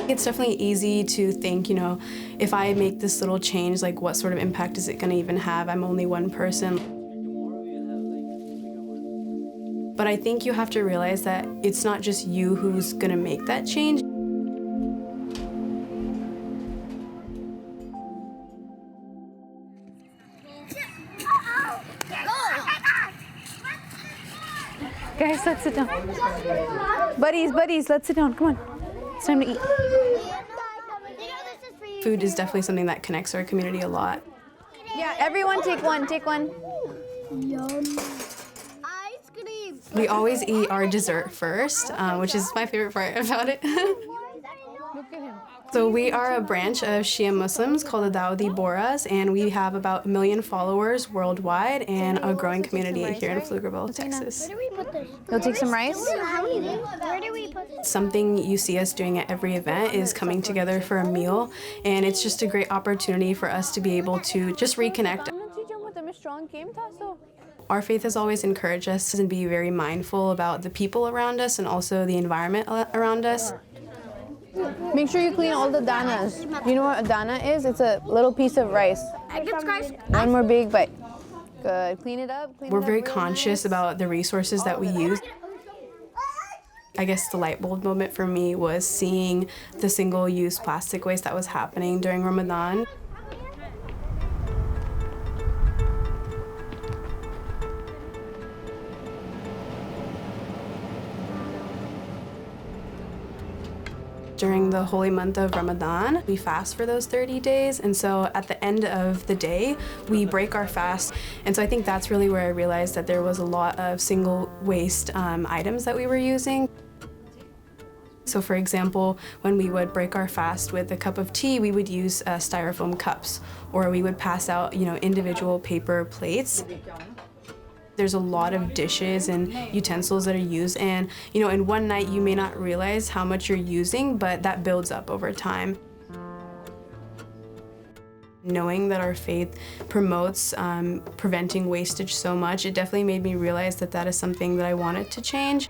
It's definitely easy to think, if I make this little change, like what sort of impact is it going to even have? I'm only one person. But I think you have to realize that it's not just you who's going to make that change. Guys, let's sit down. Buddies, let's sit down. Come on. It's time to eat. Food is definitely something that connects our community a lot. Yeah, everyone take one. Yum. Ice cream. We always eat our dessert first, which is my favorite part about it. Look at him. So we are a branch of Shia Muslims called the Dawoodi Bohras, and we have about 1 million followers worldwide and a growing community here in Pflugerville, Texas. Where do we put this? You'll take some rice? Where do we put this? Something you see us doing at every event is coming together for a meal, and it's just a great opportunity for us to be able to just reconnect. Our faith has always encouraged us to be very mindful about the people around us and also the environment around us. Make sure you clean all the danas. You know what a dana is? It's a little piece of rice. One more big bite. Good. Clean it up. We're very conscious about the resources that we use. I guess the light bulb moment for me was seeing the single-use plastic waste that was happening during Ramadan. During the holy month of Ramadan, we fast for those 30 days, and so at the end of the day, we break our fast. And so I think that's really where I realized that there was a lot of single waste items that we were using. So for example, when we would break our fast with a cup of tea, we would use styrofoam cups, or we would pass out, individual paper plates. There's a lot of dishes and utensils that are used, and in one night you may not realize how much you're using, but that builds up over time. Knowing that our faith promotes preventing wastage so much, it definitely made me realize that that is something that I wanted to change.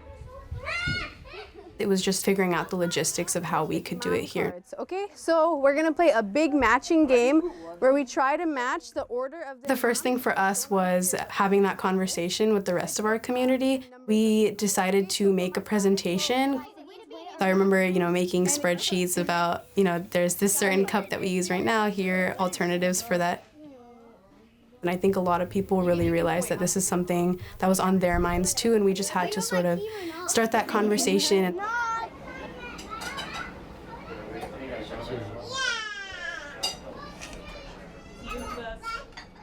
It was just figuring out the logistics of how we could do it here. Okay, so we're gonna play a big matching game where we try to match the order of the first thing for us was having that conversation with the rest of our community. We decided to make a presentation. I remember, making spreadsheets about, there's this certain cup that we use right now, here are alternatives for that. And I think a lot of people really realized that this is something that was on their minds too, and we just had to sort of start that conversation.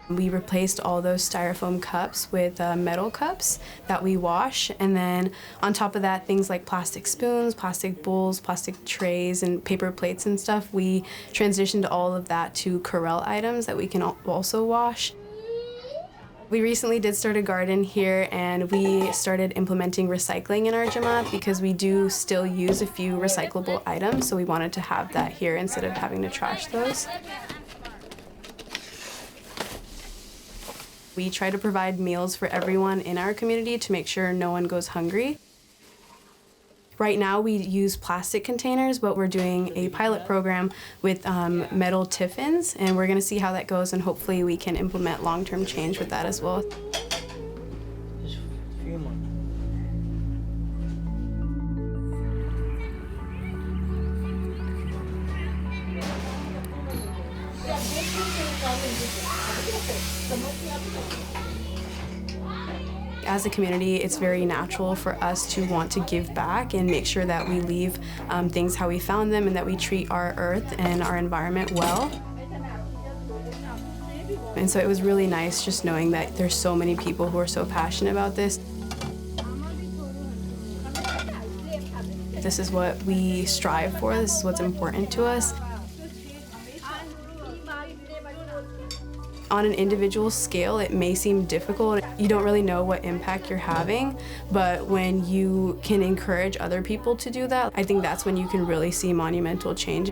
We replaced all those styrofoam cups with metal cups that we wash, and then on top of that, things like plastic spoons, plastic bowls, plastic trays, and paper plates and stuff. We transitioned all of that to Corelle items that we can also wash. We recently did start a garden here, and we started implementing recycling in our Jamaat because we do still use a few recyclable items, so we wanted to have that here instead of having to trash those. We try to provide meals for everyone in our community to make sure no one goes hungry. Right now we use plastic containers, but we're doing a pilot program with metal tiffins, and we're gonna see how that goes, and hopefully we can implement long-term change with that as well. As a community, it's very natural for us to want to give back and make sure that we leave things how we found them, and that we treat our earth and our environment well. And so it was really nice just knowing that there's so many people who are so passionate about this. This is what we strive for, this is what's important to us. On an individual scale, it may seem difficult. You don't really know what impact you're having, but when you can encourage other people to do that, I think that's when you can really see monumental change.